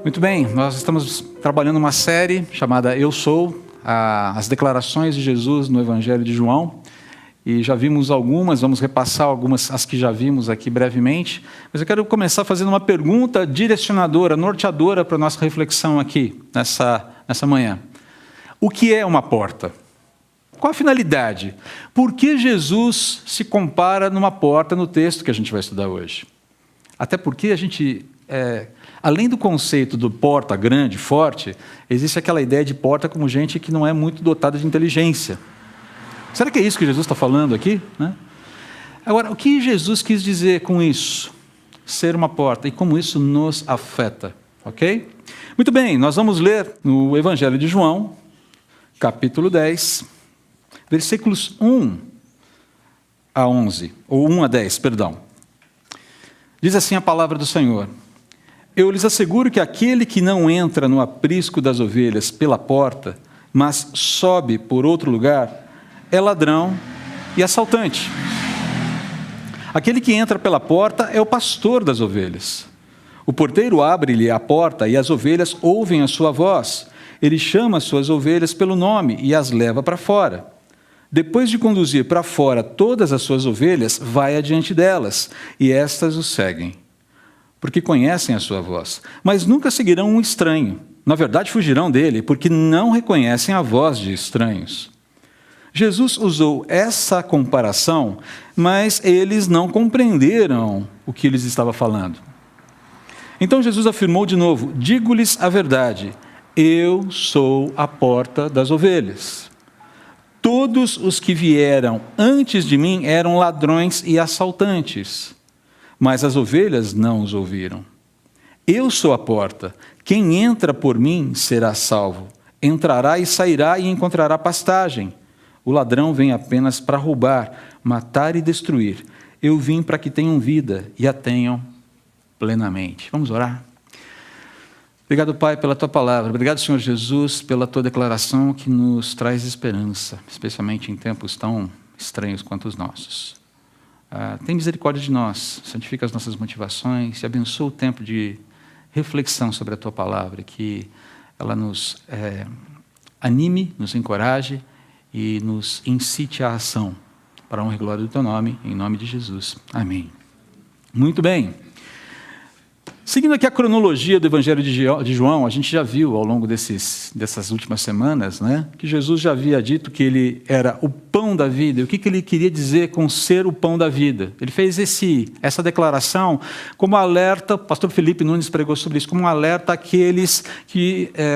Muito bem, nós estamos trabalhando uma série chamada Eu Sou, as declarações de Jesus no Evangelho de João, e já vimos algumas, vamos repassar algumas, as que já vimos aqui brevemente, mas eu quero começar fazendo uma pergunta direcionadora, norteadora para a nossa reflexão aqui, nessa manhã. O que é uma porta? Qual a finalidade? Por que Jesus se compara numa porta no texto que a gente vai estudar hoje? Até porque a gente... além do conceito do porta grande, forte, existe aquela ideia de porta como gente que não é muito dotada de inteligência. Será que é isso que Jesus está falando aqui? Agora, o que Jesus quis dizer com isso? Ser uma porta, e como isso nos afeta, ok? Muito bem, nós vamos ler no Evangelho de João, capítulo 10, versículos 1 a 11, ou 1 a 10, perdão. Diz assim a palavra do Senhor: Eu lhes asseguro que aquele que não entra no aprisco das ovelhas pela porta, mas sobe por outro lugar, é ladrão e assaltante. Aquele que entra pela porta é o pastor das ovelhas. O porteiro abre-lhe a porta e as ovelhas ouvem a sua voz. Ele chama as suas ovelhas pelo nome e as leva para fora. Depois de conduzir para fora todas as suas ovelhas, vai adiante delas, e estas o seguem, porque conhecem a sua voz, mas nunca seguirão um estranho. Na verdade, fugirão dele, porque não reconhecem a voz de estranhos. Jesus usou essa comparação, mas eles não compreenderam o que lhes estava falando. Então Jesus afirmou de novo: digo-lhes a verdade, eu sou a porta das ovelhas. Todos os que vieram antes de mim eram ladrões e assaltantes, mas as ovelhas não os ouviram. Eu sou a porta. Quem entra por mim será salvo. Entrará e sairá e encontrará pastagem. O ladrão vem apenas para roubar, matar e destruir. Eu vim para que tenham vida e a tenham plenamente. Vamos orar? Obrigado, Pai, pela Tua palavra. Obrigado, Senhor Jesus, pela Tua declaração que nos traz esperança, especialmente em tempos tão estranhos quanto os nossos. Tem misericórdia de nós, santifica as nossas motivações e abençoa o tempo de reflexão sobre a Tua palavra, que ela nos anime, nos encoraje e nos incite à ação, para a honra e glória do Teu nome, em nome de Jesus. Amém. Muito bem. Seguindo aqui a cronologia do Evangelho de João, a gente já viu ao longo dessas últimas semanas, que Jesus já havia dito que ele era o pão da vida. E o que ele queria dizer com ser o pão da vida? Ele fez essa declaração como alerta, o pastor Felipe Nunes pregou sobre isso, como um alerta àqueles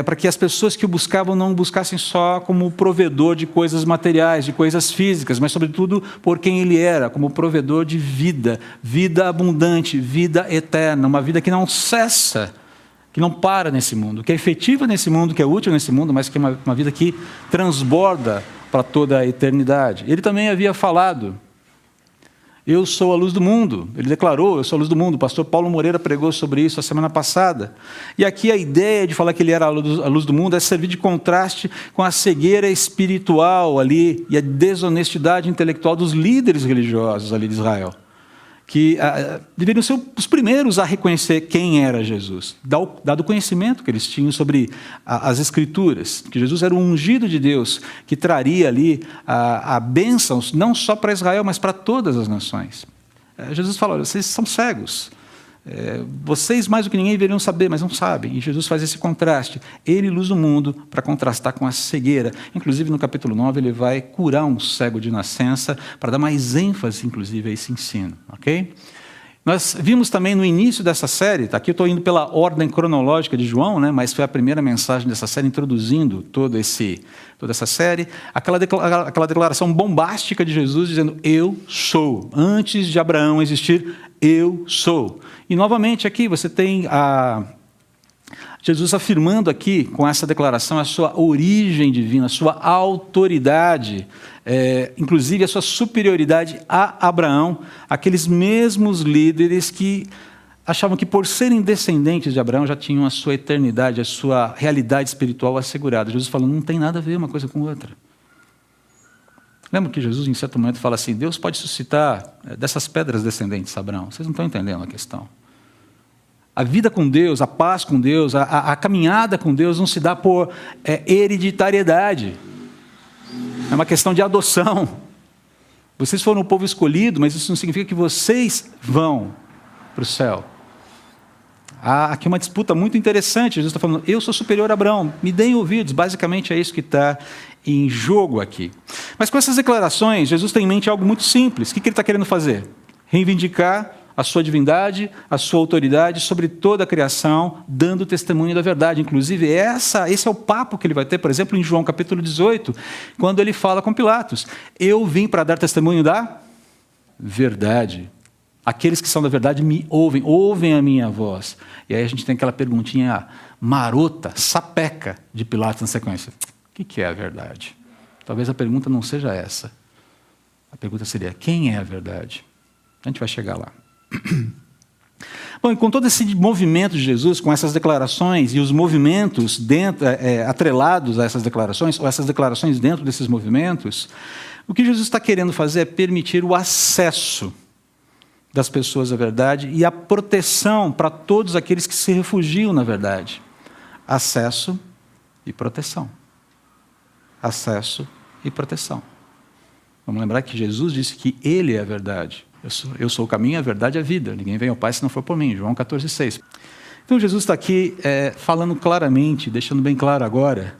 para que as pessoas que o buscavam não o buscassem só como provedor de coisas materiais, de coisas físicas, mas sobretudo por quem ele era, como provedor de vida, vida abundante, vida eterna, uma vida que não cessa, que não para nesse mundo, que é efetiva nesse mundo, que é útil nesse mundo, mas que é uma vida que transborda para toda a eternidade. Ele também havia falado: eu sou a luz do mundo. Ele declarou: eu sou a luz do mundo. O pastor Paulo Moreira pregou sobre isso a semana passada. E aqui a ideia de falar que ele era a luz do mundo é servir de contraste com a cegueira espiritual ali e a desonestidade intelectual dos líderes religiosos ali de Israel, que deveriam ser os primeiros a reconhecer quem era Jesus, dado o conhecimento que eles tinham sobre as Escrituras, que Jesus era o ungido de Deus, que traria ali a bênção, não só para Israel, mas para todas as nações. Jesus fala: olha, vocês são cegos, vocês mais do que ninguém deveriam saber, mas não sabem. E Jesus faz esse contraste, ele luz do mundo, para contrastar com a cegueira. Inclusive no capítulo 9 ele vai curar um cego de nascença, para dar mais ênfase inclusive a esse ensino, ok? Nós vimos também no início dessa série, aqui eu estou indo pela ordem cronológica de João, mas foi a primeira mensagem dessa série introduzindo toda essa série, aquela declaração bombástica de Jesus dizendo: eu sou. Antes de Abraão existir, eu sou. E novamente aqui você tem Jesus afirmando aqui com essa declaração a sua origem divina, a sua autoridade, inclusive a sua superioridade a Abraão, aqueles mesmos líderes que achavam que por serem descendentes de Abraão já tinham a sua eternidade, a sua realidade espiritual assegurada. Jesus falando: não tem nada a ver uma coisa com outra. Lembra que Jesus, em certo momento, fala assim: Deus pode suscitar dessas pedras descendentes a Abraão. Vocês não estão entendendo a questão. A vida com Deus, a paz com Deus, a caminhada com Deus não se dá por hereditariedade. É uma questão de adoção. Vocês foram o povo escolhido, mas isso não significa que vocês vão para o céu. Há aqui uma disputa muito interessante. Jesus está falando, eu sou superior a Abraão, me deem ouvidos. Basicamente é isso que está em jogo aqui. Mas com essas declarações, Jesus tem em mente algo muito simples. O que ele está querendo fazer? Reivindicar a sua divindade, a sua autoridade sobre toda a criação, dando testemunho da verdade. Inclusive, esse é o papo que ele vai ter, por exemplo, em João capítulo 18, quando ele fala com Pilatos. Eu vim para dar testemunho da verdade. Aqueles que são da verdade me ouvem a minha voz. E aí a gente tem aquela perguntinha marota, sapeca de Pilatos na sequência. O que é a verdade? Talvez a pergunta não seja essa. A pergunta seria, quem é a verdade? A gente vai chegar lá. Bom, e com todo esse movimento de Jesus, com essas declarações e os movimentos atrelados a essas declarações, ou essas declarações dentro desses movimentos, o que Jesus está querendo fazer é permitir o acesso das pessoas à verdade e a proteção para todos aqueles que se refugiam na verdade. Acesso e proteção. Acesso e proteção. Vamos lembrar que Jesus disse que Ele é a verdade. Eu sou o caminho, a verdade e a vida. Ninguém vem ao Pai se não for por mim. João 14,6. Então Jesus está aqui falando claramente, deixando bem claro agora.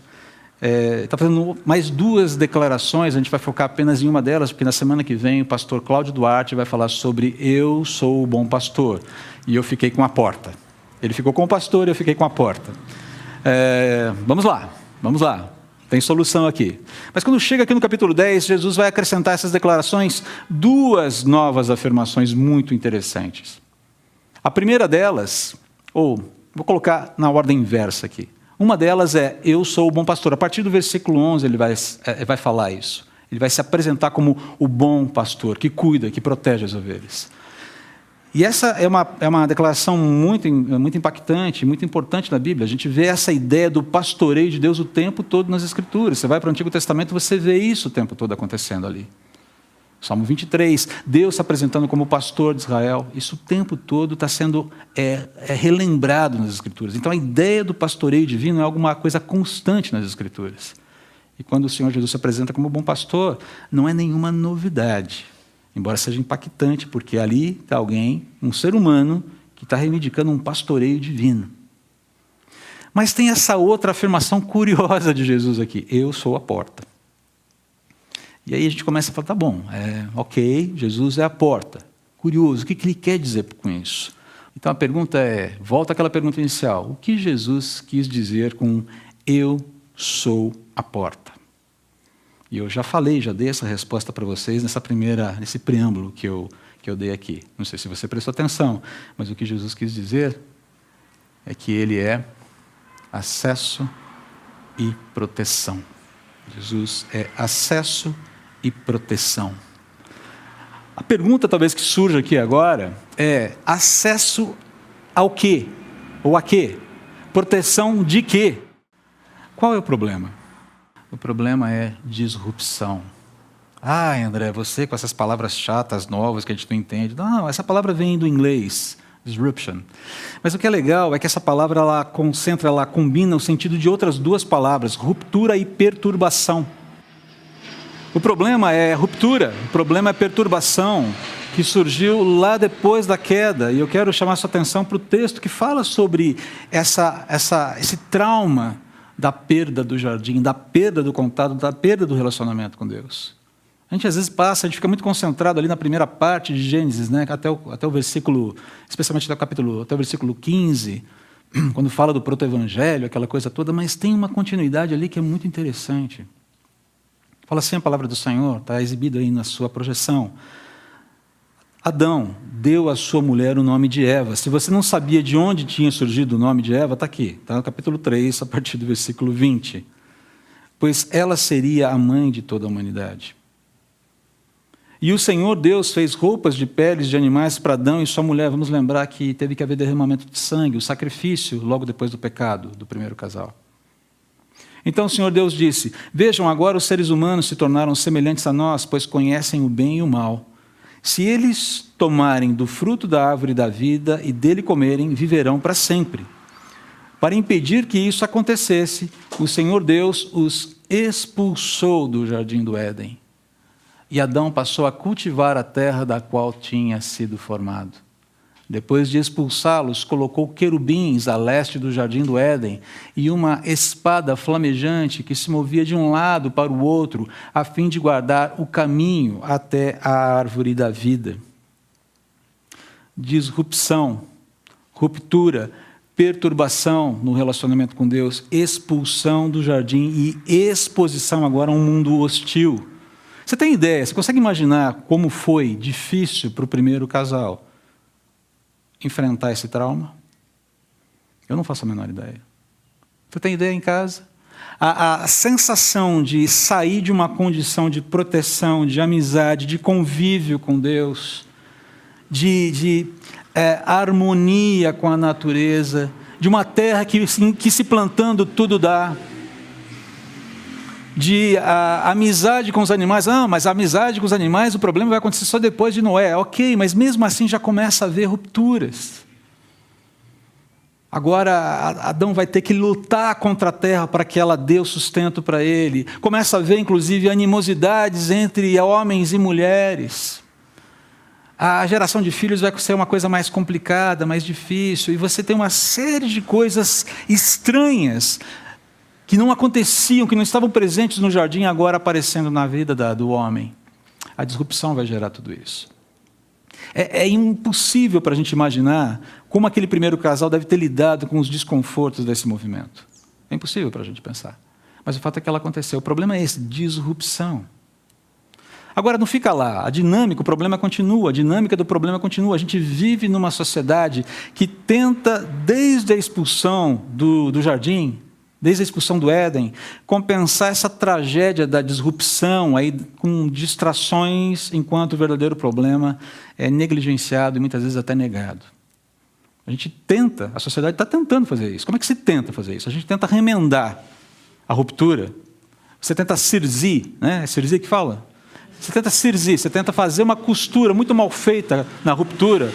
Está fazendo mais duas declarações, a gente vai focar apenas em uma delas, porque na semana que vem o pastor Cláudio Duarte vai falar sobre eu sou o bom pastor, e eu fiquei com a porta. Ele ficou com o pastor e eu fiquei com a porta. Vamos lá. Tem solução aqui. Mas quando chega aqui no capítulo 10, Jesus vai acrescentar essas declarações, duas novas afirmações muito interessantes. A primeira delas, vou colocar na ordem inversa aqui. Uma delas é, eu sou o bom pastor. A partir do versículo 11 ele vai falar isso. Ele vai se apresentar como o bom pastor, que cuida, que protege as ovelhas. E essa é uma declaração muito impactante, muito importante na Bíblia. A gente vê essa ideia do pastoreio de Deus o tempo todo nas Escrituras. Você vai para o Antigo Testamento, você vê isso o tempo todo acontecendo ali. Salmo 23, Deus se apresentando como pastor de Israel. Isso o tempo todo está sendo relembrado nas Escrituras. Então a ideia do pastoreio divino é alguma coisa constante nas Escrituras. E quando o Senhor Jesus se apresenta como bom pastor, não é nenhuma novidade. Embora seja impactante, porque ali está alguém, um ser humano, que está reivindicando um pastoreio divino. Mas tem essa outra afirmação curiosa de Jesus aqui. Eu sou a porta. E aí a gente começa a falar, tá bom, ok, Jesus é a porta. Curioso, o que ele quer dizer com isso? Então a pergunta volta àquela pergunta inicial. O que Jesus quis dizer com eu sou a porta? E eu já dei essa resposta para vocês nesse preâmbulo que eu dei aqui. Não sei se você prestou atenção, mas o que Jesus quis dizer é que Ele é acesso e proteção. Jesus é acesso e proteção. A pergunta talvez que surja aqui agora é acesso ao quê? Ou a quê? Proteção de quê? Qual é o problema? O problema é disrupção. André, você com essas palavras chatas, novas, que a gente não entende. Não, essa palavra vem do inglês, disruption. Mas o que é legal é que essa palavra ela combina o sentido de outras duas palavras, ruptura e perturbação. O problema é ruptura, o problema é perturbação, que surgiu lá depois da queda. E eu quero chamar a sua atenção para o texto que fala sobre esse trauma da perda do jardim, da perda do contato, da perda do relacionamento com Deus. A gente às vezes a gente fica muito concentrado ali na primeira parte de Gênesis, né? até o versículo, especialmente até o versículo 15, quando fala do proto-evangelho, aquela coisa toda, mas tem uma continuidade ali que é muito interessante. Fala assim a palavra do Senhor, está exibida aí na sua projeção. Adão deu à sua mulher o nome de Eva. Se você não sabia de onde tinha surgido o nome de Eva, está aqui. Está no capítulo 3, a partir do versículo 20. Pois ela seria a mãe de toda a humanidade. E o Senhor Deus fez roupas de peles de animais para Adão e sua mulher. Vamos lembrar que teve que haver derramamento de sangue, o sacrifício logo depois do pecado do primeiro casal. Então o Senhor Deus disse, vejam, agora os seres humanos se tornaram semelhantes a nós, pois conhecem o bem e o mal. Se eles tomarem do fruto da árvore da vida e dele comerem, viverão para sempre. Para impedir que isso acontecesse, o Senhor Deus os expulsou do jardim do Éden. E Adão passou a cultivar a terra da qual tinha sido formado. Depois de expulsá-los, colocou querubins a leste do jardim do Éden e uma espada flamejante que se movia de um lado para o outro, a fim de guardar o caminho até a árvore da vida. Disrupção, ruptura, perturbação no relacionamento com Deus, expulsão do jardim e exposição agora a um mundo hostil. Você tem ideia, você consegue imaginar como foi difícil para o primeiro casal enfrentar esse trauma? Eu não faço a menor ideia. Você tem ideia em casa? A sensação de sair de uma condição de proteção, de amizade, de convívio com Deus, de harmonia com a natureza, de uma terra que se plantando tudo dá, de amizade com os animais. Mas a amizade com os animais, o problema vai acontecer só depois de Noé. Ok, mas mesmo assim já começa a haver rupturas. Agora Adão vai ter que lutar contra a terra para que ela dê o sustento para ele. Começa a haver, inclusive, animosidades entre homens e mulheres. A geração de filhos vai ser uma coisa mais complicada, mais difícil, e você tem uma série de coisas estranhas que não aconteciam, que não estavam presentes no jardim, agora aparecendo na vida do homem. A disrupção vai gerar tudo isso. É impossível para a gente imaginar como aquele primeiro casal deve ter lidado com os desconfortos desse movimento. É impossível para a gente pensar. Mas o fato é que ela aconteceu. O problema é esse, disrupção. Agora, não fica lá. A dinâmica, o problema continua. A dinâmica do problema continua. A gente vive numa sociedade que tenta, desde a expulsão do jardim, desde a expulsão do Éden, compensar essa tragédia da disrupção aí com distrações, enquanto o verdadeiro problema é negligenciado e muitas vezes até negado. A gente tenta, a sociedade está tentando fazer isso. Como é que se tenta fazer isso? A gente tenta remendar a ruptura. Você tenta cirzir, né? É cirzir que fala? Você tenta cirzir, você tenta fazer uma costura muito mal feita na ruptura.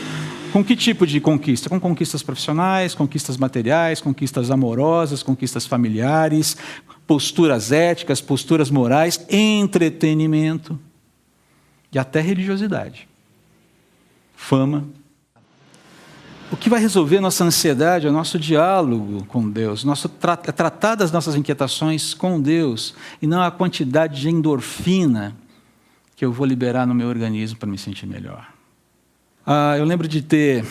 Com que tipo de conquista? Com conquistas profissionais, conquistas materiais, conquistas amorosas, conquistas familiares, posturas éticas, posturas morais, entretenimento e até religiosidade. Fama. O que vai resolver nossa ansiedade é o nosso diálogo com Deus, tratar das nossas inquietações com Deus, e não a quantidade de endorfina que eu vou liberar no meu organismo para me sentir melhor. Eu lembro de ter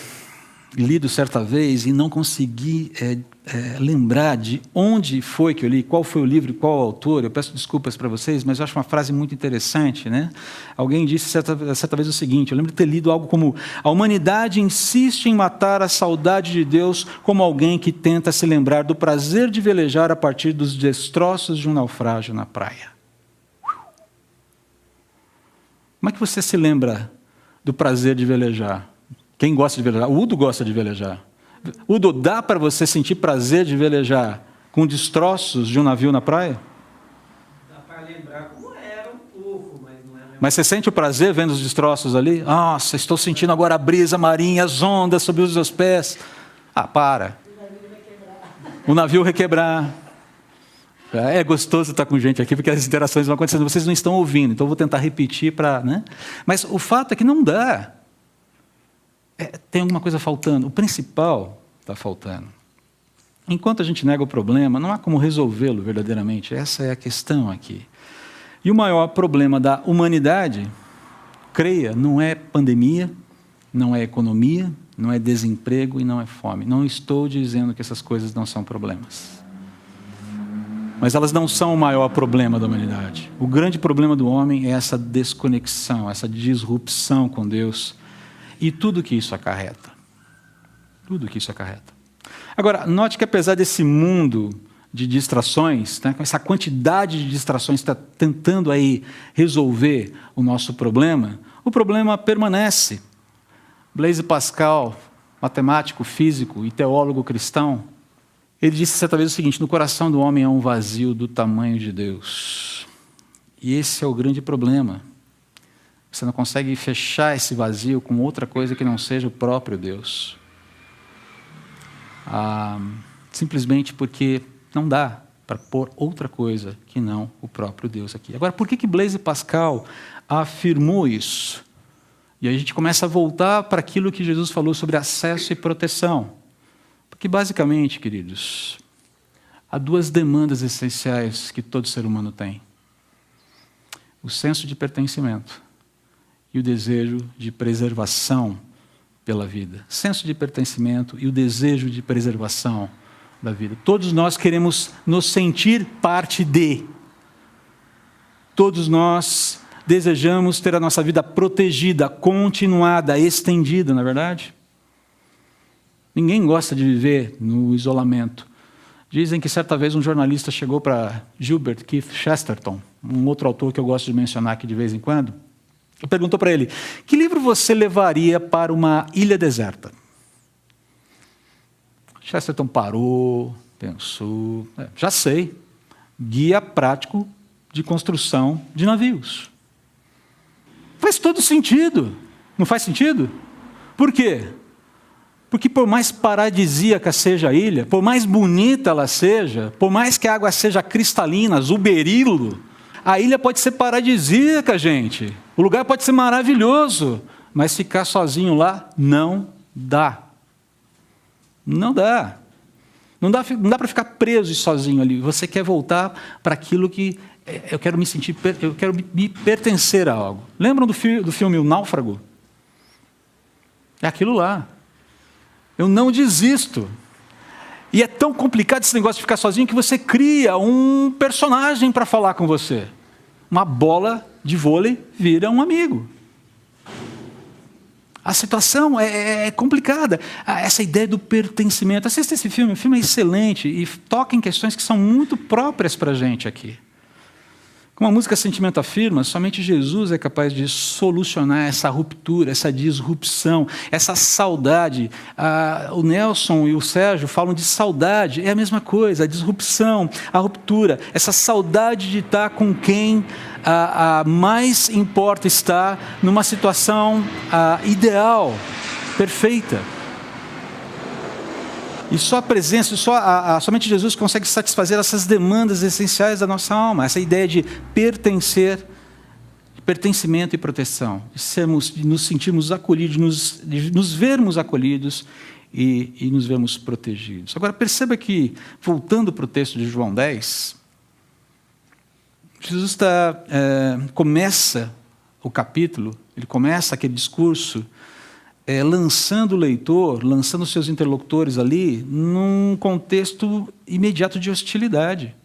lido certa vez e não consegui lembrar de onde foi que eu li, qual foi o livro e qual o autor. Eu peço desculpas para vocês, mas eu acho uma frase muito interessante, né? Alguém disse certa vez o seguinte, eu lembro de ter lido algo como: a humanidade insiste em matar a saudade de Deus como alguém que tenta se lembrar do prazer de velejar a partir dos destroços de um naufrágio na praia. Como é que você se lembra do prazer de velejar? Quem gosta de velejar? O Udo gosta de velejar. Udo, dá para você sentir prazer de velejar com destroços de um navio na praia? Dá para lembrar como era um pouco, mas não é. Mas você sente o prazer vendo os destroços ali? Nossa, estou sentindo agora a brisa marinha, as ondas sobre os meus pés. Para. O navio requebrar. É gostoso estar com gente aqui, porque as interações vão acontecendo, vocês não estão ouvindo, então eu vou tentar repetir para... né? Mas o fato é que não dá. Tem alguma coisa faltando. O principal está faltando. Enquanto a gente nega o problema, não há como resolvê-lo verdadeiramente. Essa é a questão aqui. E o maior problema da humanidade, creia, não é pandemia, não é economia, não é desemprego e não é fome. Não estou dizendo que essas coisas não são problemas. Mas elas não são o maior problema da humanidade. O grande problema do homem é essa desconexão, essa disrupção com Deus e tudo que isso acarreta. Tudo que isso acarreta. Agora, note que apesar desse mundo de distrações, né, com essa quantidade de distrações que está tentando aí resolver o nosso problema, o problema permanece. Blaise Pascal, matemático, físico e teólogo cristão, ele disse certa vez o seguinte: no coração do homem há um vazio do tamanho de Deus. E esse é o grande problema. Você não consegue fechar esse vazio com outra coisa que não seja o próprio Deus. Simplesmente porque não dá para pôr outra coisa que não o próprio Deus aqui. Agora, por que Blaise Pascal afirmou isso? E aí a gente começa a voltar para aquilo que Jesus falou sobre acesso e proteção. Porque, basicamente, queridos, há duas demandas essenciais que todo ser humano tem: o senso de pertencimento e o desejo de preservação pela vida. Senso de pertencimento e o desejo de preservação da vida. Todos nós queremos nos sentir parte de. Todos nós desejamos ter a nossa vida protegida, continuada, estendida, não é verdade? Ninguém gosta de viver no isolamento. Dizem que certa vez um jornalista chegou para Gilbert Keith Chesterton, um outro autor que eu gosto de mencionar aqui de vez em quando, e perguntou para ele: que livro você levaria para uma ilha deserta? Chesterton parou, pensou: já sei, Guia Prático de Construção de Navios. Faz todo sentido, não faz sentido? Por quê? Porque por mais paradisíaca seja a ilha, por mais bonita ela seja, por mais que a água seja cristalina, azul berilo, a ilha pode ser paradisíaca, gente. O lugar pode ser maravilhoso, mas ficar sozinho lá não dá. Não dá. Não dá para ficar preso e sozinho ali. Você quer voltar para aquilo que eu quero me pertencer a algo. Lembram do filme O Náufrago? É aquilo lá. Eu não desisto. E é tão complicado esse negócio de ficar sozinho que você cria um personagem para falar com você. Uma bola de vôlei vira um amigo. A situação é complicada. Essa ideia do pertencimento. Assista esse filme, o filme é excelente e toca em questões que são muito próprias para a gente aqui. Como a música Sentimento afirma, somente Jesus é capaz de solucionar essa ruptura, essa disrupção, essa saudade. O Nelson e o Sérgio falam de saudade, é a mesma coisa, a disrupção, a ruptura, essa saudade de estar com quem mais importa estar numa situação ideal, perfeita. E só a presença, somente Jesus consegue satisfazer essas demandas essenciais da nossa alma, essa ideia de pertencer, de pertencimento e proteção, de nos sentirmos acolhidos, de nos vermos acolhidos e nos vermos protegidos. Agora, perceba que, voltando para o texto de João 10, Jesus começa o capítulo, ele começa aquele discurso lançando o leitor, lançando seus interlocutores ali, num contexto imediato de hostilidade.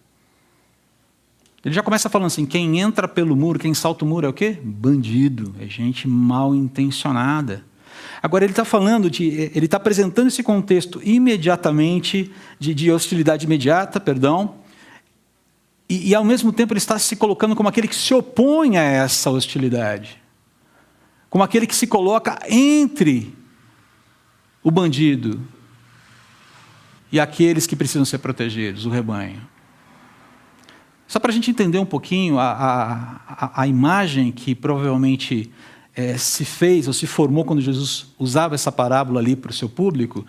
Ele já começa falando assim: quem entra pelo muro, quem salta o muro é o quê? Bandido, é gente mal intencionada. Agora ele está falando ele está apresentando esse contexto imediatamente, de hostilidade imediata, e ao mesmo tempo ele está se colocando como aquele que se opõe a essa hostilidade. Como aquele que se coloca entre o bandido e aqueles que precisam ser protegidos, o rebanho. Só para a gente entender um pouquinho a imagem que provavelmente se fez ou se formou quando Jesus usava essa parábola ali para o seu público,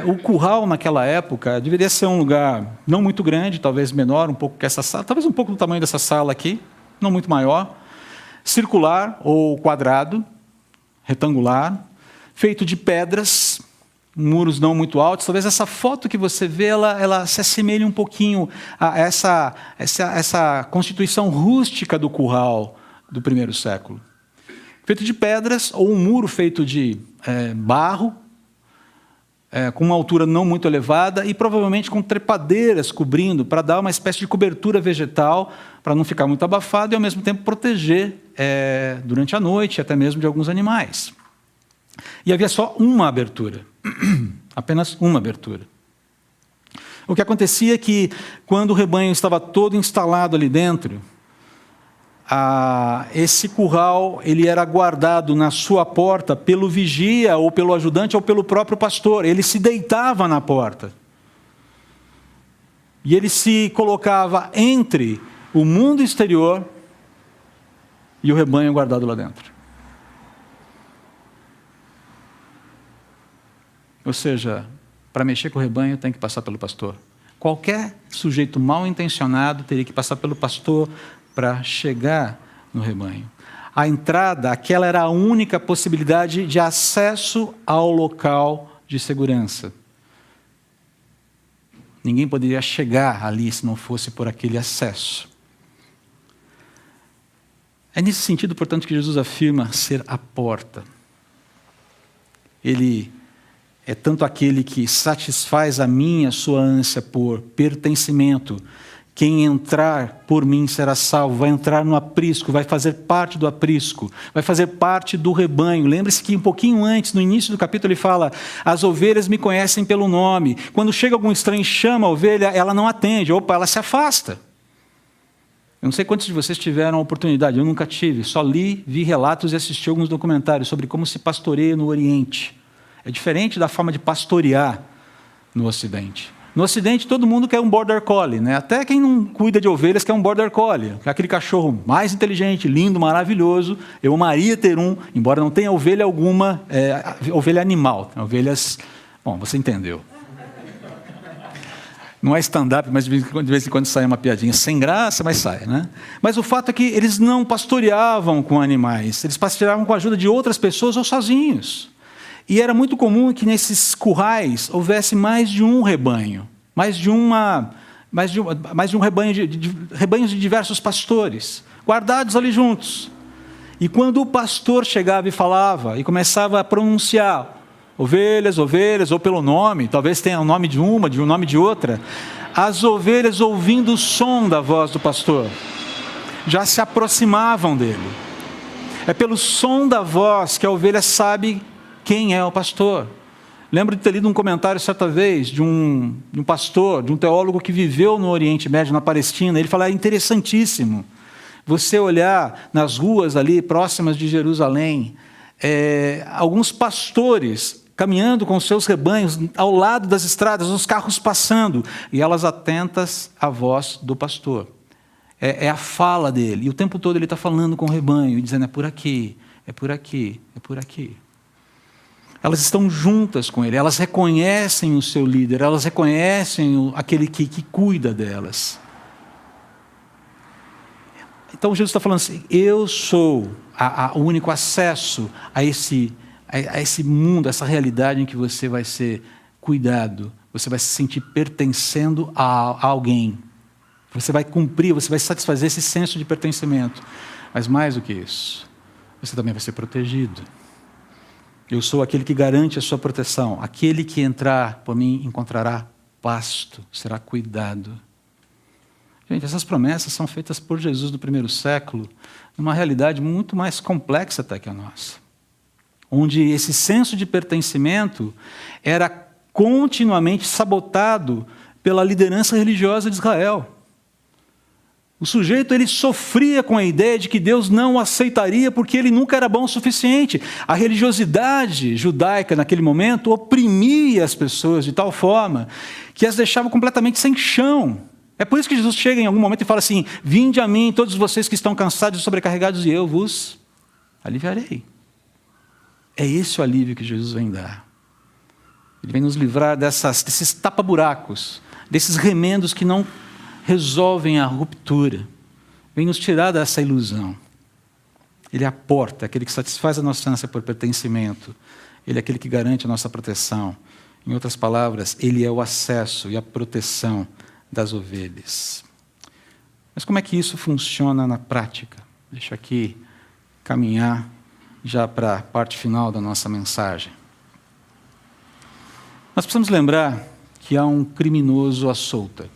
o curral naquela época deveria ser um lugar não muito grande, talvez menor um pouco que essa sala, talvez um pouco do tamanho dessa sala aqui, não muito maior, circular ou quadrado, retangular, feito de pedras, muros não muito altos. Talvez essa foto que você vê, ela se assemelhe um pouquinho a essa constituição rústica do curral do primeiro século. Feito de pedras, ou um muro feito de barro, com uma altura não muito elevada e provavelmente com trepadeiras cobrindo, para dar uma espécie de cobertura vegetal, para não ficar muito abafado e ao mesmo tempo proteger durante a noite, até mesmo de alguns animais. E havia só uma abertura, apenas uma abertura. O que acontecia é que, quando o rebanho estava todo instalado ali dentro, esse curral ele era guardado na sua porta pelo vigia, ou pelo ajudante, ou pelo próprio pastor. Ele se deitava na porta. E ele se colocava entre o mundo exterior e o rebanho guardado lá dentro. Ou seja, para mexer com o rebanho tem que passar pelo pastor. Qualquer sujeito mal intencionado teria que passar pelo pastor para chegar no rebanho. A entrada, aquela era a única possibilidade de acesso ao local de segurança. Ninguém poderia chegar ali se não fosse por aquele acesso. É nesse sentido, portanto, que Jesus afirma ser a porta. Ele é tanto aquele que satisfaz a minha, a sua ânsia por pertencimento. Quem entrar por mim será salvo, vai entrar no aprisco, vai fazer parte do aprisco, vai fazer parte do rebanho. Lembre-se que um pouquinho antes, no início do capítulo, ele fala: as ovelhas me conhecem pelo nome. Quando chega algum estranho e chama a ovelha, ela não atende, opa, ela se afasta. Eu não sei quantos de vocês tiveram a oportunidade, eu nunca tive, só li, vi relatos e assisti alguns documentários sobre como se pastoreia no Oriente. É diferente da forma de pastorear no Ocidente. No Ocidente, todo mundo quer um border collie, né? Até quem não cuida de ovelhas quer um border collie. É aquele cachorro mais inteligente, lindo, maravilhoso. Eu amaria ter um, embora não tenha ovelha alguma, ovelha animal. Ovelhas... Bom, você entendeu. Não é stand-up, mas de vez em quando sai uma piadinha sem graça, mas sai, né? Mas o fato é que eles não pastoreavam com animais. Eles pastoreavam com a ajuda de outras pessoas ou sozinhos. E era muito comum que nesses currais houvesse mais de um rebanho, mais de um rebanho rebanhos de diversos pastores, guardados ali juntos. E quando o pastor chegava e falava, e começava a pronunciar ovelhas, ovelhas, ou pelo nome, talvez tenha o nome de uma, de um nome de outra, as ovelhas, ouvindo o som da voz do pastor, já se aproximavam dele. É pelo som da voz que a ovelha sabe quem é o pastor. Lembro de ter lido um comentário certa vez de um pastor, de um teólogo que viveu no Oriente Médio, na Palestina. Ele fala: é interessantíssimo você olhar nas ruas ali próximas de Jerusalém, alguns pastores caminhando com seus rebanhos ao lado das estradas, os carros passando, e elas atentas à voz do pastor. É a fala dele, e o tempo todo ele está falando com o rebanho, e dizendo: é por aqui, é por aqui, é por aqui. Elas estão juntas com ele, elas reconhecem o seu líder, elas reconhecem aquele que cuida delas. Então Jesus está falando assim: eu sou o único acesso a esse mundo, a essa realidade em que você vai ser cuidado, você vai se sentir pertencendo a alguém. Você vai cumprir, você vai satisfazer esse senso de pertencimento. Mas mais do que isso, você também vai ser protegido. Eu sou aquele que garante a sua proteção. Aquele que entrar por mim encontrará pasto, será cuidado. Gente, essas promessas são feitas por Jesus no primeiro século, numa realidade muito mais complexa até que a nossa. Onde esse senso de pertencimento era continuamente sabotado pela liderança religiosa de Israel. O sujeito, ele sofria com a ideia de que Deus não o aceitaria porque ele nunca era bom o suficiente. A religiosidade judaica naquele momento oprimia as pessoas de tal forma que as deixava completamente sem chão. É por isso que Jesus chega em algum momento e fala assim: vinde a mim todos vocês que estão cansados e sobrecarregados e eu vos aliviarei. É esse o alívio que Jesus vem dar. Ele vem nos livrar desses tapa-buracos, desses remendos que não resolvem a ruptura. Vem nos tirar dessa ilusão. Ele é a porta, aquele que satisfaz a nossa ânsia por pertencimento. Ele é aquele que garante a nossa proteção. Em outras palavras, ele é o acesso e a proteção das ovelhas. Mas como é que isso funciona na prática? Deixa eu aqui caminhar já para a parte final da nossa mensagem. Nós precisamos lembrar que há um criminoso à solta,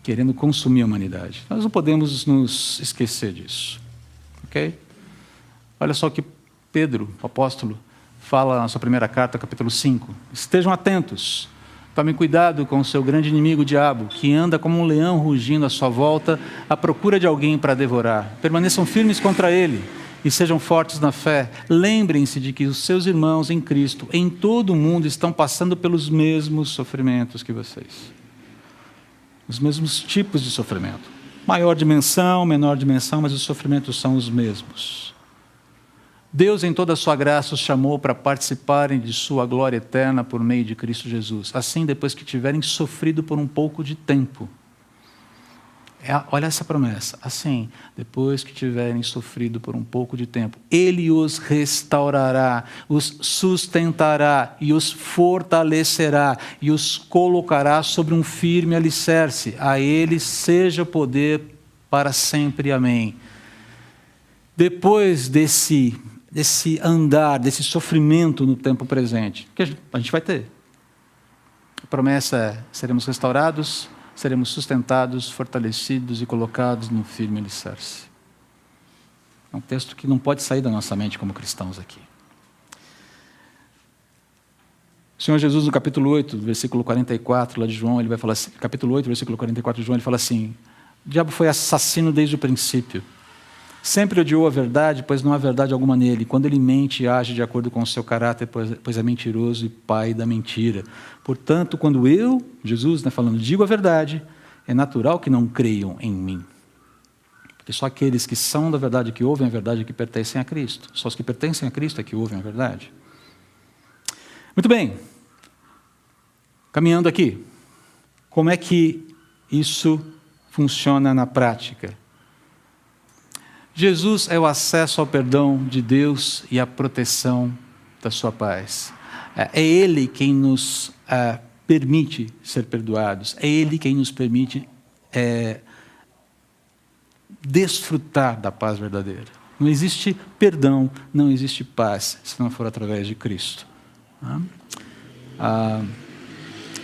querendo consumir a humanidade. Nós não podemos nos esquecer disso. Ok? Olha só o que Pedro, o apóstolo, fala na sua primeira carta, capítulo 5. Estejam atentos. Tomem cuidado com o seu grande inimigo, o diabo, que anda como um leão rugindo à sua volta, à procura de alguém para devorar. Permaneçam firmes contra ele e sejam fortes na fé. Lembrem-se de que os seus irmãos em Cristo, em todo o mundo, estão passando pelos mesmos sofrimentos que vocês. Os mesmos tipos de sofrimento. Maior dimensão, menor dimensão, mas os sofrimentos são os mesmos. Deus, em toda a sua graça, os chamou para participarem de sua glória eterna por meio de Cristo Jesus. Assim, depois que tiverem sofrido por um pouco de tempo. Olha essa promessa. Assim, depois que tiverem sofrido por um pouco de tempo, Ele os restaurará, os sustentará e os fortalecerá e os colocará sobre um firme alicerce. A Ele seja poder para sempre. Amém. Depois desse andar, desse sofrimento no tempo presente, que a gente vai ter. A promessa é: seremos restaurados, seremos sustentados, fortalecidos e colocados no firme alicerce. É um texto que não pode sair da nossa mente como cristãos aqui. O Senhor Jesus, no capítulo 8, versículo 44, lá de João, ele vai falar assim, capítulo 8, versículo 44 de João, ele fala assim: o diabo foi assassino desde o princípio. Sempre odiou a verdade, pois não há verdade alguma nele. Quando ele mente, age de acordo com o seu caráter, pois é mentiroso e pai da mentira. Portanto, quando eu, Jesus, falando, digo a verdade, é natural que não creiam em mim. Porque só aqueles que são da verdade, que ouvem a verdade, que pertencem a Cristo. Só os que pertencem a Cristo é que ouvem a verdade. Muito bem. Caminhando aqui. Como é que isso funciona na prática? Jesus é o acesso ao perdão de Deus e a proteção da sua paz. É Ele quem nos permite ser perdoados. É Ele quem nos permite desfrutar da paz verdadeira. Não existe perdão, não existe paz, se não for através de Cristo.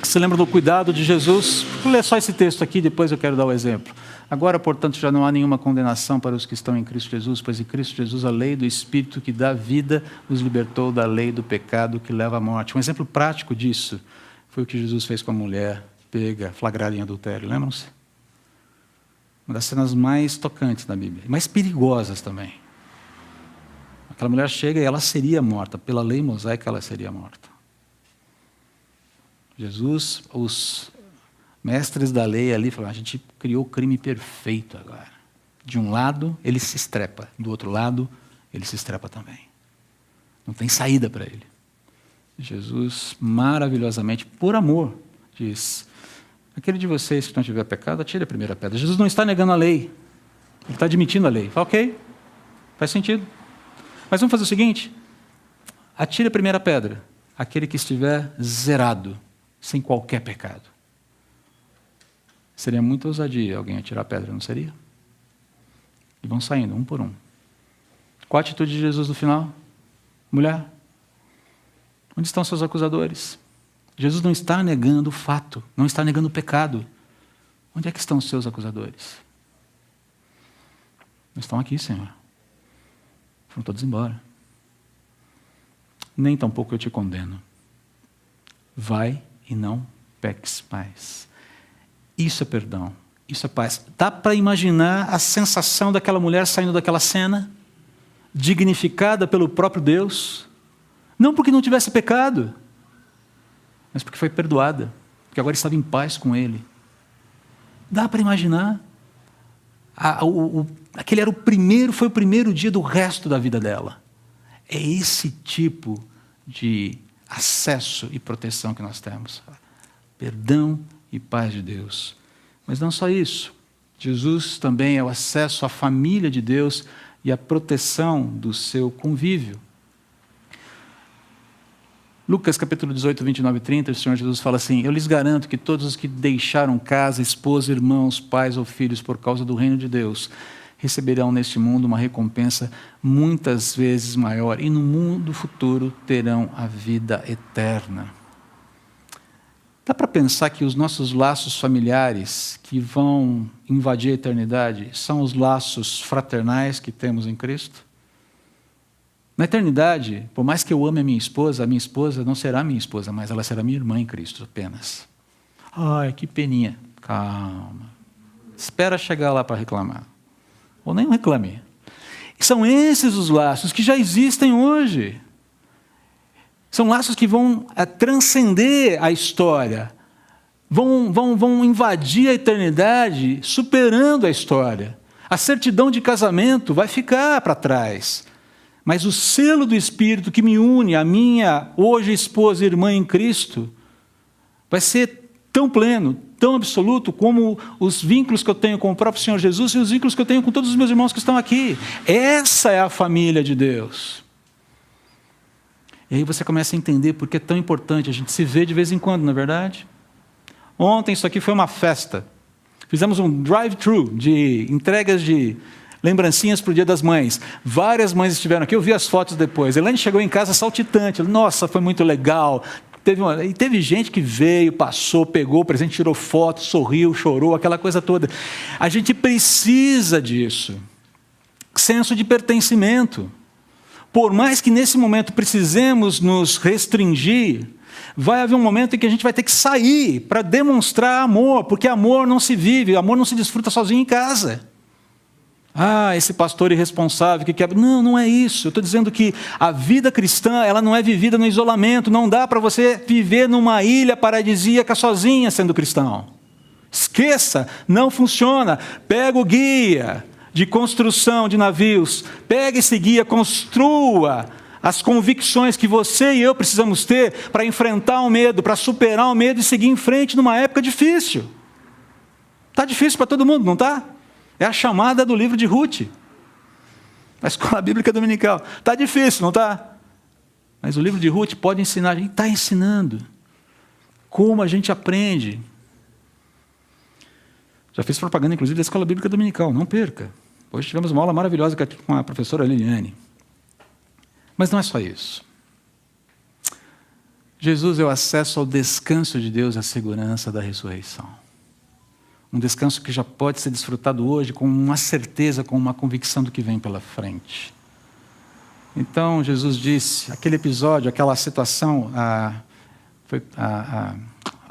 Você lembra do cuidado de Jesus? Vou ler só esse texto aqui, depois eu quero dar o exemplo. Agora, portanto, já não há nenhuma condenação para os que estão em Cristo Jesus, pois em Cristo Jesus a lei do Espírito que dá vida os libertou da lei do pecado que leva à morte. Um exemplo prático disso foi o que Jesus fez com a mulher pega, flagrada em adultério. Lembram-se? Uma das cenas mais tocantes da Bíblia, mais perigosas também. Aquela mulher chega e ela seria morta. Pela lei mosaica, ela seria morta. Jesus, os mestres da lei ali falaram: a gente criou o crime perfeito agora. De um lado, ele se estrepa. Do outro lado, ele se estrepa também. Não tem saída para ele. Jesus, maravilhosamente, por amor, diz: aquele de vocês que não tiver pecado, atire a primeira pedra. Jesus não está negando a lei. Ele está admitindo a lei. Fala, ok, faz sentido. Mas vamos fazer o seguinte: atire a primeira pedra. Aquele que estiver zerado, sem qualquer pecado. Seria muita ousadia alguém atirar a pedra, não seria? E vão saindo, um por um. Qual a atitude de Jesus no final? Mulher, onde estão seus acusadores? Jesus não está negando o fato, não está negando o pecado. Onde é que estão os seus acusadores? Não estão aqui, Senhor. Foram todos embora. Nem tampouco eu te condeno. Vai e não peques mais. Isso é perdão, isso é paz. Dá para imaginar a sensação daquela mulher saindo daquela cena, dignificada pelo próprio Deus, não porque não tivesse pecado, mas porque foi perdoada, porque agora estava em paz com Ele. Dá para imaginar? Aquele era foi o primeiro dia do resto da vida dela. É esse tipo de acesso e proteção que nós temos. Perdão e paz de Deus. Mas não só isso. Jesus também é o acesso à família de Deus e a proteção do seu convívio. Lucas capítulo 18, 29 e 30, o Senhor Jesus fala assim: eu lhes garanto que todos os que deixaram casa, esposa, irmãos, pais ou filhos por causa do reino de Deus, receberão neste mundo uma recompensa muitas vezes maior e no mundo futuro terão a vida eterna. Dá para pensar que os nossos laços familiares que vão invadir a eternidade são os laços fraternais que temos em Cristo? Na eternidade, por mais que eu ame a minha esposa não será minha esposa, mas ela será minha irmã em Cristo apenas. Ai, que peninha. Calma. Espera chegar lá para reclamar. Ou nem reclame. São esses os laços que já existem hoje. São laços que vão transcender a história, vão invadir a eternidade, superando a história. A certidão de casamento vai ficar para trás, Mas o selo do Espírito que me une à minha hoje esposa e irmã em Cristo vai ser tão pleno, tão absoluto como os vínculos que eu tenho com o próprio Senhor Jesus e os vínculos que eu tenho com todos os meus irmãos que estão aqui. Essa é a família de Deus. E aí você começa a entender por que é tão importante a gente se ver de vez em quando, não é verdade? Ontem isso aqui foi uma festa. Fizemos um drive-thru de entregas de lembrancinhas para o Dia das Mães. Várias mães estiveram aqui, eu vi as fotos depois. Elaine chegou em casa saltitante. Nossa, foi muito legal. Teve gente que veio, passou, pegou o presente, tirou foto, sorriu, chorou, aquela coisa toda. A gente precisa disso. Senso de pertencimento. Por mais que nesse momento precisemos nos restringir, vai haver um momento em que a gente vai ter que sair para demonstrar amor, porque amor não se vive, amor não se desfruta sozinho em casa. Esse pastor irresponsável que quebra. Não, não é isso. Eu estou dizendo que a vida cristã, ela não é vivida no isolamento. Não dá para você viver numa ilha paradisíaca sozinha sendo cristão. Esqueça, não funciona. Pega o guia de construção de navios, pega esse guia, construa as convicções que você e eu precisamos ter para enfrentar o medo, para superar o medo e seguir em frente numa época difícil. Está difícil para todo mundo, não está? É a chamada do livro de Ruth, a escola bíblica dominical. Está difícil, não está? Mas o livro de Ruth pode ensinar, a gente está ensinando como a gente aprende. Já fiz propaganda, inclusive, da escola bíblica dominical, não perca. Hoje tivemos uma aula maravilhosa com a professora Liliane. Mas não é só isso. Jesus é o acesso ao descanso de Deus e à segurança da ressurreição. Um descanso que já pode ser desfrutado hoje com uma certeza, com uma convicção do que vem pela frente. Então, Jesus disse, aquele episódio, aquela situação, a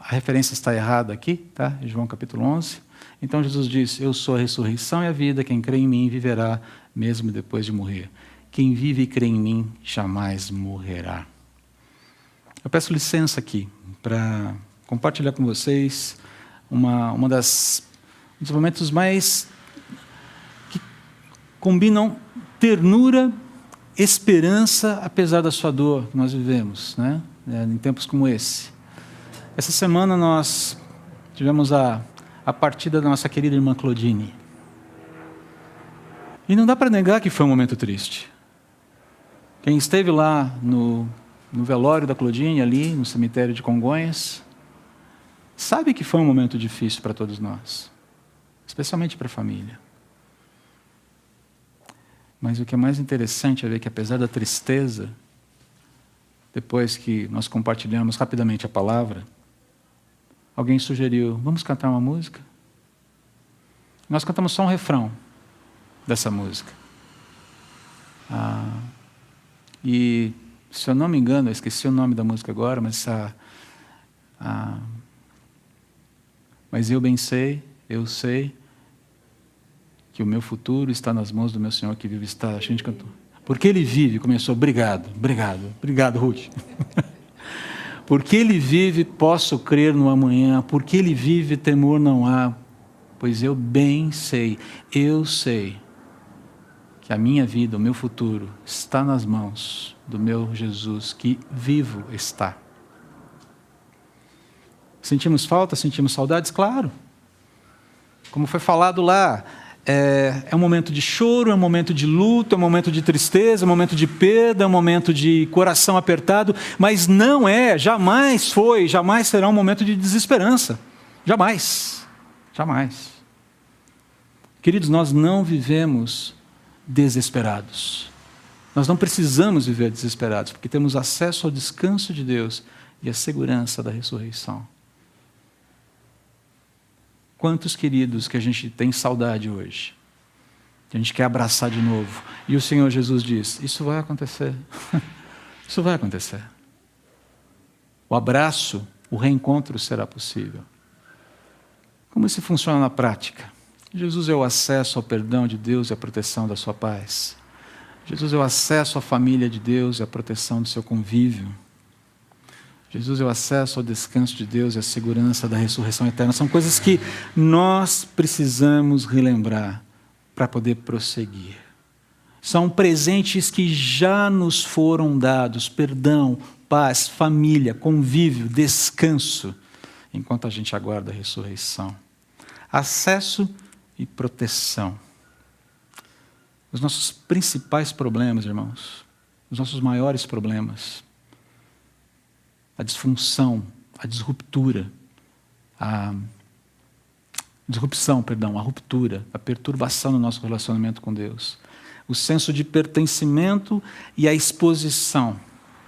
referência está errada aqui, tá? João capítulo 11. Então, Jesus disse, eu sou a ressurreição e a vida, quem crê em mim viverá mesmo depois de morrer. Quem vive e crê em mim jamais morrerá. Eu peço licença aqui para compartilhar com vocês um dos momentos mais que combinam ternura, esperança, apesar da sua dor que nós vivemos, né? Em tempos como esse. Essa semana nós tivemos a partida da nossa querida irmã Claudine. E não dá para negar que foi um momento triste. Quem esteve lá no velório da Claudine, ali no cemitério de Congonhas, sabe que foi um momento difícil para todos nós, especialmente para a família. Mas o que é mais interessante é ver que, apesar da tristeza, depois que nós compartilhamos rapidamente a palavra, alguém sugeriu, vamos cantar uma música? Nós cantamos só um refrão dessa música. E, se eu não me engano, eu esqueci o nome da música agora, mas mas eu bem sei, eu sei, que o meu futuro está nas mãos do meu Senhor que vive está. A gente cantou. Porque Ele vive, começou, obrigado, Ruth. Porque Ele vive, posso crer no amanhã. Porque Ele vive, temor não há. Pois eu bem sei, eu sei, que a minha vida, o meu futuro, está nas mãos do meu Jesus, que vivo está. Sentimos falta, sentimos saudades? Claro. Como foi falado lá, é um momento de choro, é um momento de luto, é um momento de tristeza, é um momento de perda, é um momento de coração apertado, mas não jamais foi, jamais será um momento de desesperança. Jamais. Jamais. Queridos, nós não vivemos desesperados. Nós não precisamos viver desesperados, porque temos acesso ao descanso de Deus e à segurança da ressurreição. Quantos queridos que a gente tem saudade hoje, que a gente quer abraçar de novo, e o Senhor Jesus diz, isso vai acontecer, isso vai acontecer. O abraço, o reencontro será possível. Como isso funciona na prática? Jesus é o acesso ao perdão de Deus e à proteção da sua paz. Jesus é o acesso à família de Deus e à proteção do seu convívio. Jesus é o acesso ao descanso de Deus e à segurança da ressurreição eterna. São coisas que nós precisamos relembrar para poder prosseguir. São presentes que já nos foram dados: perdão, paz, família, convívio, descanso, enquanto a gente aguarda a ressurreição. Acesso e proteção. Os nossos principais problemas, irmãos, os nossos maiores problemas, a disfunção, a disruptura, a ruptura, a perturbação no nosso relacionamento com Deus, o senso de pertencimento e a exposição,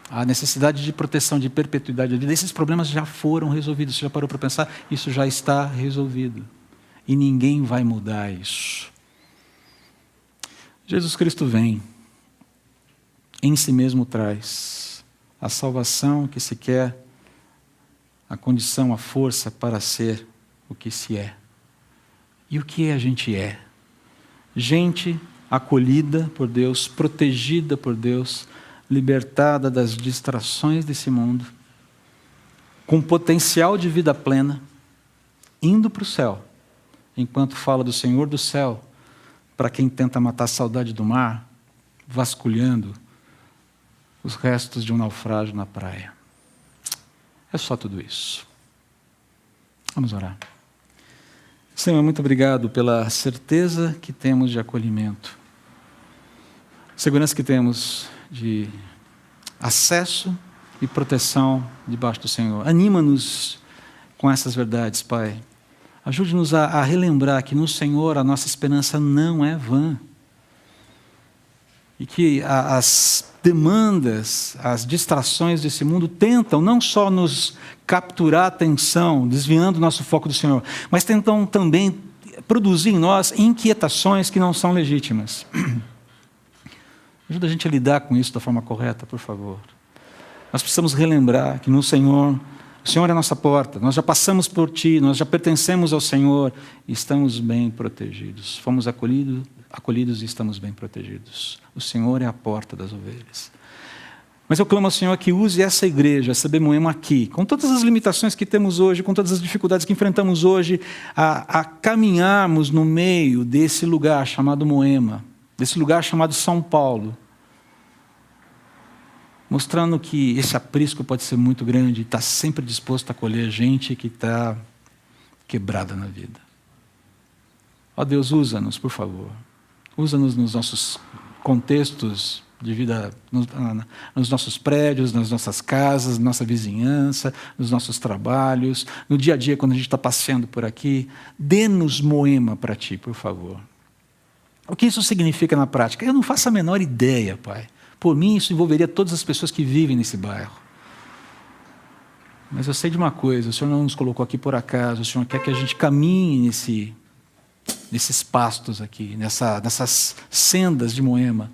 a necessidade de proteção, de perpetuidade da vida, esses problemas já foram resolvidos. Você já parou para pensar? Isso já está resolvido. E ninguém vai mudar isso. Jesus Cristo vem, em si mesmo traz a salvação que se quer, a condição, a força para ser o que se é. E o que a gente é? Gente acolhida por Deus, protegida por Deus, libertada das distrações desse mundo, com potencial de vida plena, indo para o céu, enquanto fala do Senhor do céu, para quem tenta matar a saudade do mar, vasculhando os restos de um naufrágio na praia. É só tudo isso. Vamos orar. Senhor, muito obrigado pela certeza que temos de acolhimento, segurança que temos de acesso e proteção debaixo do Senhor. Anima-nos com essas verdades, Pai. Ajude-nos a relembrar que no Senhor a nossa esperança não é vã. E que as demandas, as distrações desse mundo tentam não só nos capturar a atenção, desviando o nosso foco do Senhor, mas tentam também produzir em nós inquietações que não são legítimas. Ajuda a gente a lidar com isso da forma correta, por favor. Nós precisamos relembrar que no Senhor, o Senhor é a nossa porta, nós já passamos por Ti, nós já pertencemos ao Senhor e estamos bem protegidos. Fomos acolhidos e estamos bem protegidos. O Senhor é a porta das ovelhas. Mas eu clamo ao Senhor que use essa igreja, essa Moema aqui, com todas as limitações que temos hoje, com todas as dificuldades que enfrentamos hoje, a caminharmos no meio desse lugar chamado Moema, desse lugar chamado São Paulo, mostrando que esse aprisco pode ser muito grande e está sempre disposto a acolher gente que está quebrada na vida. Ó Deus, usa-nos, por favor. Usa-nos nos nossos contextos de vida, nos nossos prédios, nas nossas casas, na nossa vizinhança, nos nossos trabalhos, no dia a dia, quando a gente está passeando por aqui. Dê-nos Moema para Ti, por favor. O que isso significa na prática? Eu não faço a menor ideia, Pai. Por mim, isso envolveria todas as pessoas que vivem nesse bairro. Mas eu sei de uma coisa: o Senhor não nos colocou aqui por acaso, o Senhor quer que a gente caminhe nesses pastos aqui, nessas sendas de Moema,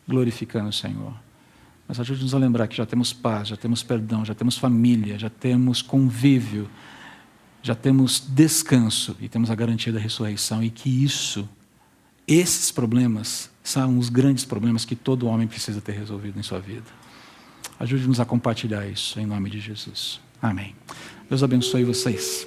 glorificando o Senhor. Mas ajude-nos a lembrar que já temos paz, já temos perdão, já temos família, já temos convívio, já temos descanso e temos a garantia da ressurreição, e que esses problemas são os grandes problemas que todo homem precisa ter resolvido em sua vida. Ajude-nos a compartilhar isso, em nome de Jesus. Amém. Deus abençoe vocês.